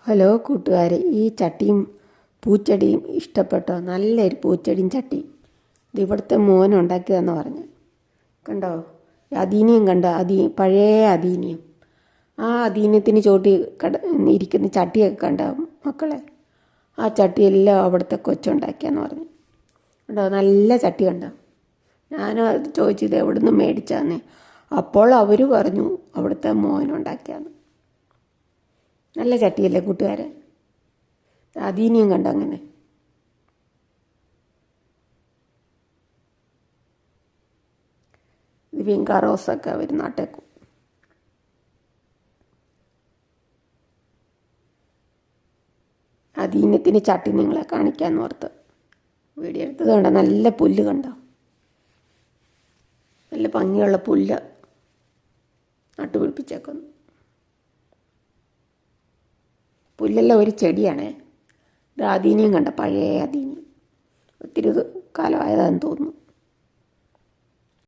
Hello കൂട്ടുകാരെ, ഈ ചട്ടിയും പൂച്ചെടിയും ഇഷ്ടപ്പെട്ടോ? നല്ലൊരു പൂച്ചെടിയും ചട്ടിയും ഇത് ഇവിടുത്തെ മോൻ ഉണ്ടാക്കിയതെന്ന് പറഞ്ഞു. കണ്ടോ അദീനിയം? കണ്ടോ പഴയ അദീനിയം. ആ അദീനിയത്തിന് ചോട്ടി ഇരിക്കുന്ന ചട്ടിയൊക്കെ കണ്ടോ മക്കളെ? ആ ചട്ടിയെല്ലാം അവിടുത്തെ കൊച്ചുണ്ടാക്കിയെന്ന് പറഞ്ഞു. കണ്ടോ നല്ല ചട്ടി കണ്ടോ? ഞാനും അത് ചോദിച്ചത് എവിടെ നിന്ന് മേടിച്ചാന്നേ. അപ്പോൾ അവർ പറഞ്ഞു അവിടുത്തെ മോനുണ്ടാക്കിയാന്ന്. നല്ല ചട്ടിയല്ലേ കൂട്ടുകാരെ? അദീനിയം കണ്ടോ അങ്ങനെ? ഇത് വിങ്കാ റോസൊക്കെ അവർ നട്ടേക്കും. അദീന്യത്തിന് ചട്ടി നിങ്ങളെ കാണിക്കാമെന്ന് ഓർത്ത് വീഡിയോ എടുത്തത്. കണ്ടോ നല്ല പുല്ല് കണ്ടോ? നല്ല ഭംഗിയുള്ള പുല്ല് നട്ടുപിടിപ്പിച്ചേക്കുന്നു. പുല്ലെല്ലാം ഒരു ചെടിയാണേ. ഇത് അദീനിയം കണ്ട, പഴയ അദീനിയം. ഒത്തിരി കാലമായതാണെന്ന് തോന്നുന്നു.